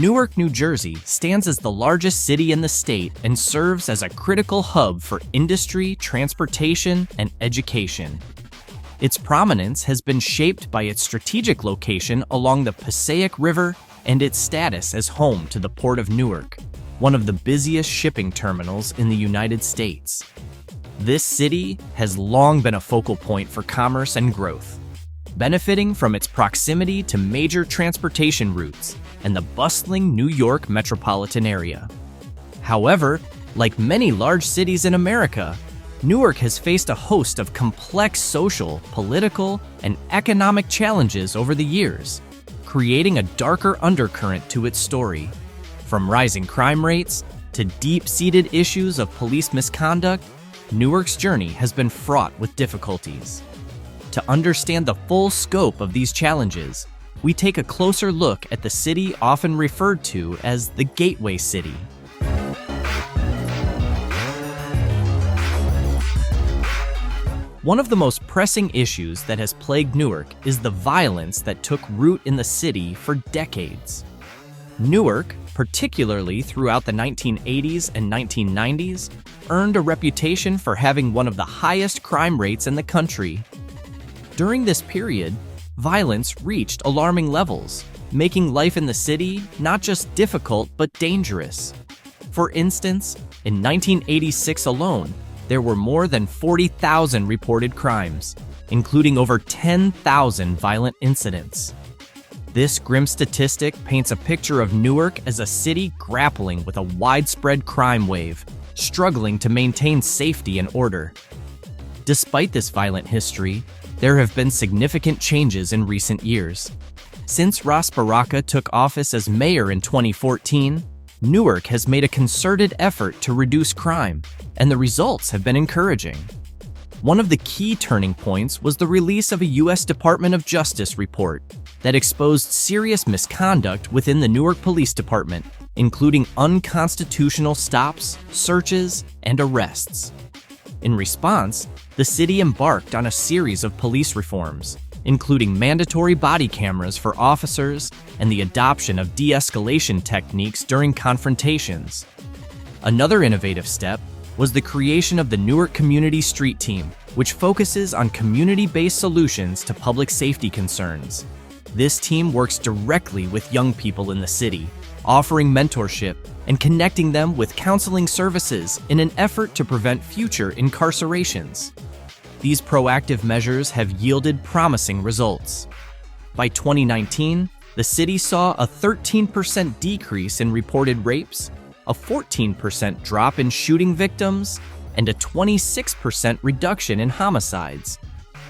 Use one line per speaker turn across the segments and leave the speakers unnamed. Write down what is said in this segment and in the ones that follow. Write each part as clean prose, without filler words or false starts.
Newark, New Jersey stands as the largest city in the state and serves as a critical hub for industry, transportation, and education. Its prominence has been shaped by its strategic location along the Passaic River and its status as home to the Port of Newark, one of the busiest shipping terminals in the United States. This city has long been a focal point for commerce and growth, benefiting from its proximity to major transportation routes and the bustling New York metropolitan area. However, like many large cities in America, Newark has faced a host of complex social, political, and economic challenges over the years, creating a darker undercurrent to its story. From rising crime rates to deep-seated issues of police misconduct, Newark's journey has been fraught with difficulties. To understand the full scope of these challenges, we take a closer look at the city often referred to as the Gateway City. One of the most pressing issues that has plagued Newark is the violence that took root in the city for decades. Newark, particularly throughout the 1980s and 1990s, earned a reputation for having one of the highest crime rates in the country. During this period, violence reached alarming levels, making life in the city not just difficult but dangerous. For instance, in 1986 alone, there were more than 40,000 reported crimes, including over 10,000 violent incidents. This grim statistic paints a picture of Newark as a city grappling with a widespread crime wave, struggling to maintain safety and order. Despite this violent history, there have been significant changes in recent years. Since Ras Baraka took office as mayor in 2014, Newark has made a concerted effort to reduce crime, and the results have been encouraging. One of the key turning points was the release of a U.S. Department of Justice report that exposed serious misconduct within the Newark Police Department, including unconstitutional stops, searches, and arrests. In response, the city embarked on a series of police reforms, including mandatory body cameras for officers and the adoption of de-escalation techniques during confrontations. Another innovative step was the creation of the Newark Community Street Team, which focuses on community-based solutions to public safety concerns. This team works directly with young people in the city, offering mentorship and connecting them with counseling services in an effort to prevent future incarcerations. These proactive measures have yielded promising results. By 2019, the city saw a 13% decrease in reported rapes, a 14% drop in shooting victims, and a 26% reduction in homicides,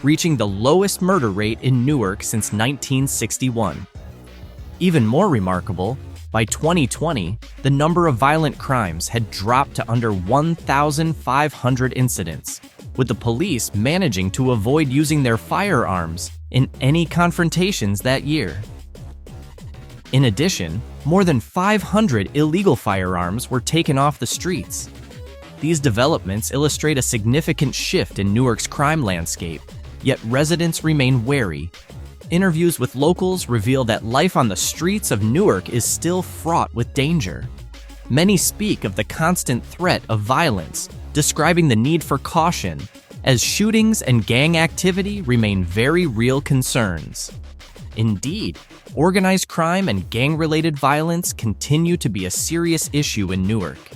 reaching the lowest murder rate in Newark since 1961. Even more remarkable, by 2020, the number of violent crimes had dropped to under 1,500 incidents, with the police managing to avoid using their firearms in any confrontations that year. In addition, more than 500 illegal firearms were taken off the streets. These developments illustrate a significant shift in Newark's crime landscape, yet residents remain wary. Interviews with locals reveal that life on the streets of Newark is still fraught with danger. Many speak of the constant threat of violence, describing the need for caution, as shootings and gang activity remain very real concerns. Indeed, organized crime and gang-related violence continue to be a serious issue in Newark.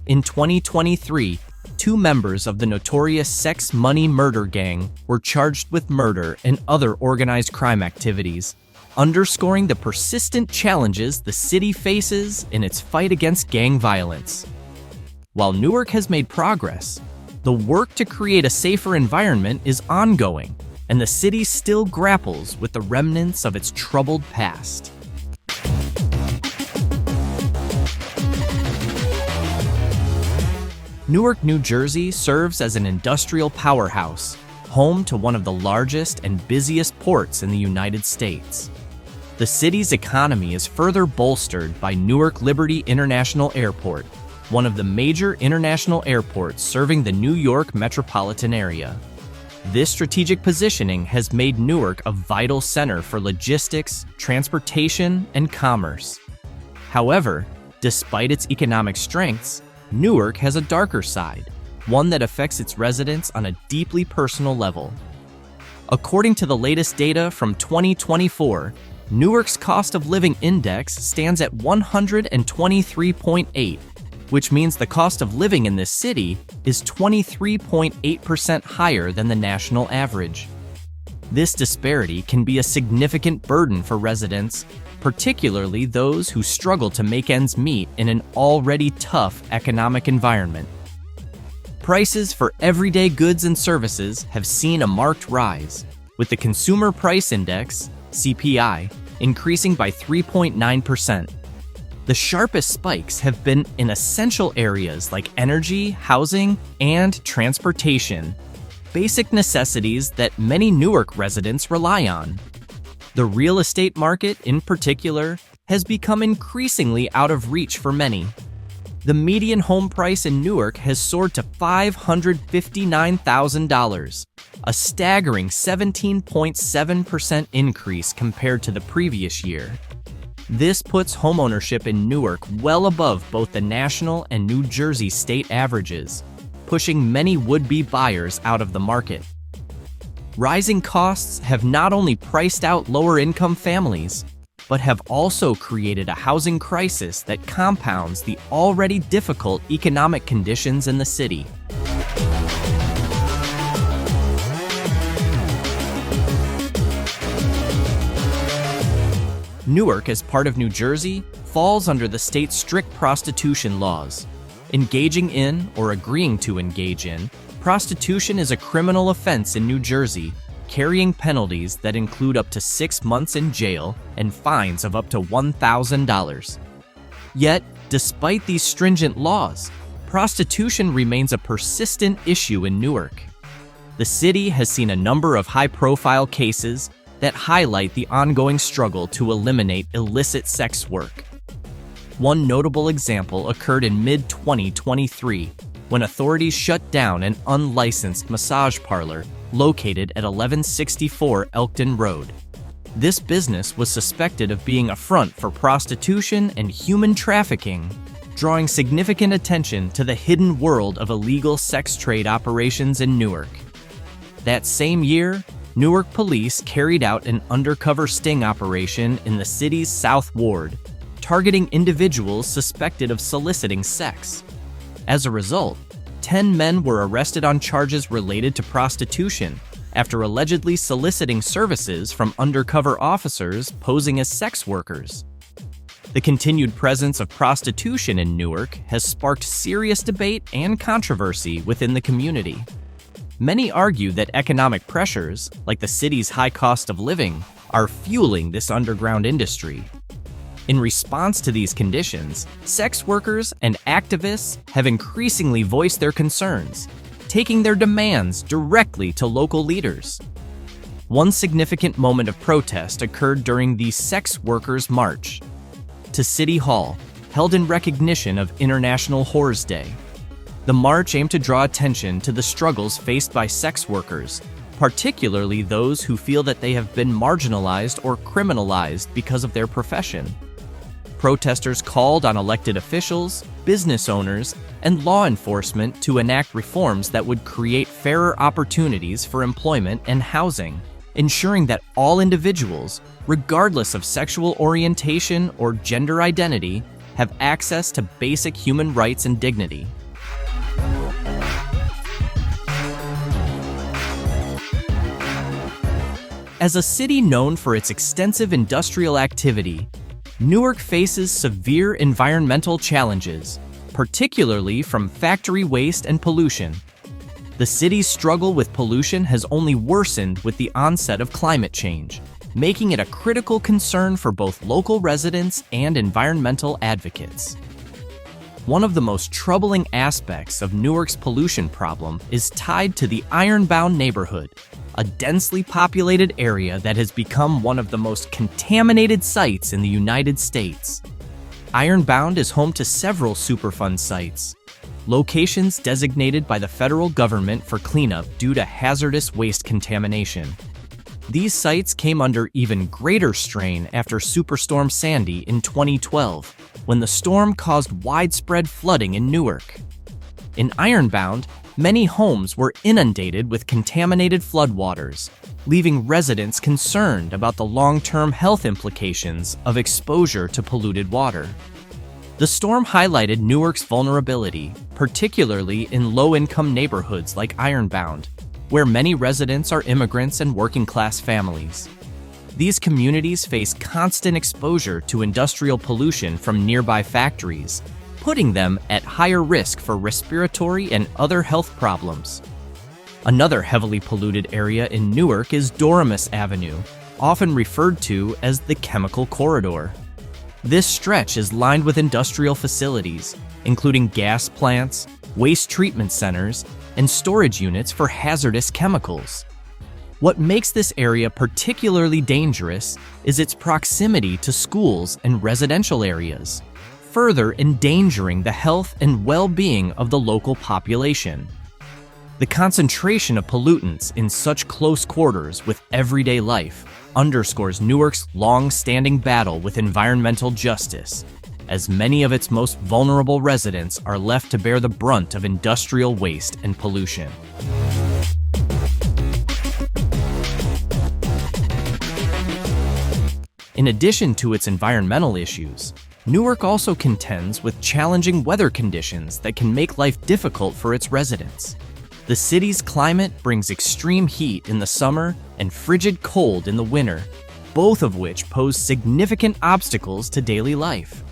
In 2023, 2 members of the notorious Sex Money Murder Gang were charged with murder and other organized crime activities, underscoring the persistent challenges the city faces in its fight against gang violence. While Newark has made progress, the work to create a safer environment is ongoing, and the city still grapples with the remnants of its troubled past. Newark, New Jersey serves as an industrial powerhouse, home to one of the largest and busiest ports in the United States. The city's economy is further bolstered by Newark Liberty International Airport, one of the major international airports serving the New York metropolitan area. This strategic positioning has made Newark a vital center for logistics, transportation, and commerce. However, despite its economic strengths, Newark has a darker side, one that affects its residents on a deeply personal level. According to the latest data from 2024, Newark's cost of living index stands at 123.8, which means the cost of living in this city is 23.8% higher than the national average. This disparity can be a significant burden for residents, particularly those who struggle to make ends meet in an already tough economic environment. Prices for everyday goods and services have seen a marked rise, with the Consumer Price Index, CPI, increasing by 3.9%. The sharpest spikes have been in essential areas like energy, housing, and transportation, basic necessities that many Newark residents rely on. The real estate market, in particular, has become increasingly out of reach for many. The median home price in Newark has soared to $559,000, a staggering 17.7% increase compared to the previous year. This puts homeownership in Newark well above both the national and New Jersey state averages, pushing many would-be buyers out of the market. Rising costs have not only priced out lower-income families, but have also created a housing crisis that compounds the already difficult economic conditions in the city. Newark, as part of New Jersey, falls under the state's strict prostitution laws. Engaging in, or agreeing to engage in, prostitution is a criminal offense in New Jersey, carrying penalties that include up to 6 months in jail and fines of up to $1,000. Yet, despite these stringent laws, prostitution remains a persistent issue in Newark. The city has seen a number of high-profile cases that highlight the ongoing struggle to eliminate illicit sex work. One notable example occurred in mid-2023, when authorities shut down an unlicensed massage parlor located at 1164 Elkton Road. This business was suspected of being a front for prostitution and human trafficking, drawing significant attention to the hidden world of illegal sex trade operations in Newark. That same year, Newark police carried out an undercover sting operation in the city's South Ward, targeting individuals suspected of soliciting sex. As a result, 10 men were arrested on charges related to prostitution after allegedly soliciting services from undercover officers posing as sex workers. The continued presence of prostitution in Newark has sparked serious debate and controversy within the community. Many argue that economic pressures, like the city's high cost of living, are fueling this underground industry. In response to these conditions, sex workers and activists have increasingly voiced their concerns, taking their demands directly to local leaders. One significant moment of protest occurred during the Sex Workers' March to City Hall, held in recognition of International Whores Day. The march aimed to draw attention to the struggles faced by sex workers, particularly those who feel that they have been marginalized or criminalized because of their profession. Protesters called on elected officials, business owners, and law enforcement to enact reforms that would create fairer opportunities for employment and housing, ensuring that all individuals, regardless of sexual orientation or gender identity, have access to basic human rights and dignity. As a city known for its extensive industrial activity, Newark faces severe environmental challenges, particularly from factory waste and pollution. The city's struggle with pollution has only worsened with the onset of climate change, making it a critical concern for both local residents and environmental advocates. One of the most troubling aspects of Newark's pollution problem is tied to the Ironbound neighborhood, a densely populated area that has become one of the most contaminated sites in the United States. Ironbound is home to several Superfund sites, locations designated by the federal government for cleanup due to hazardous waste contamination. These sites came under even greater strain after Superstorm Sandy in 2012, when the storm caused widespread flooding in Newark. In Ironbound, many homes were inundated with contaminated floodwaters, leaving residents concerned about the long-term health implications of exposure to polluted water. The storm highlighted Newark's vulnerability, particularly in low-income neighborhoods like Ironbound, where many residents are immigrants and working-class families. These communities face constant exposure to industrial pollution from nearby factories, putting them at higher risk for respiratory and other health problems. Another heavily polluted area in Newark is Doremus Avenue, often referred to as the Chemical Corridor. This stretch is lined with industrial facilities, including gas plants, waste treatment centers, and storage units for hazardous chemicals. What makes this area particularly dangerous is its proximity to schools and residential areas, further endangering the health and well-being of the local population. The concentration of pollutants in such close quarters with everyday life underscores Newark's long-standing battle with environmental justice, as many of its most vulnerable residents are left to bear the brunt of industrial waste and pollution. In addition to its environmental issues, Newark also contends with challenging weather conditions that can make life difficult for its residents. The city's climate brings extreme heat in the summer and frigid cold in the winter, both of which pose significant obstacles to daily life.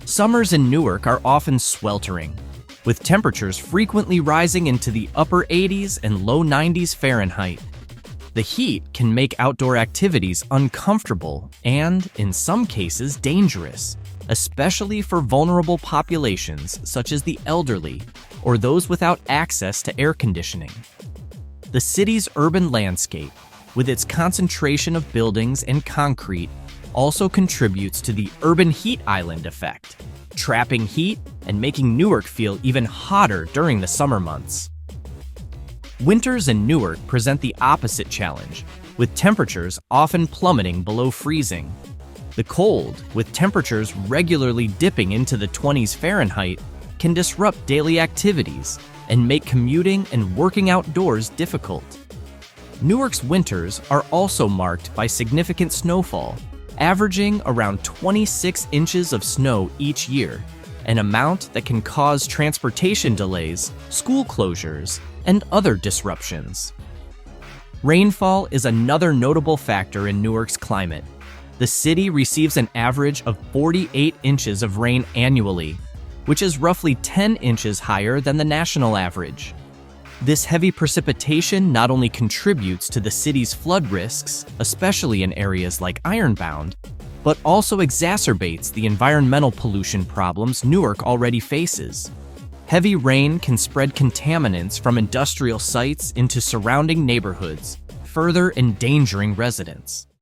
Summers in Newark are often sweltering, with temperatures frequently rising into the upper 80s and low 90s Fahrenheit. The heat can make outdoor activities uncomfortable and, in some cases, dangerous, especially for vulnerable populations such as the elderly or those without access to air conditioning. The city's urban landscape, with its concentration of buildings and concrete, also contributes to the urban heat island effect, trapping heat and making Newark feel even hotter during the summer months. Winters in Newark present the opposite challenge, with temperatures often plummeting below freezing. The cold, with temperatures regularly dipping into the 20s Fahrenheit, can disrupt daily activities and make commuting and working outdoors difficult. Newark's winters are also marked by significant snowfall, averaging around 26 inches of snow each year, an amount that can cause transportation delays, school closures, and other disruptions. Rainfall is another notable factor in Newark's climate. The city receives an average of 48 inches of rain annually, which is roughly 10 inches higher than the national average. This heavy precipitation not only contributes to the city's flood risks, especially in areas like Ironbound, but also exacerbates the environmental pollution problems Newark already faces. Heavy rain can spread contaminants from industrial sites into surrounding neighborhoods, further endangering residents.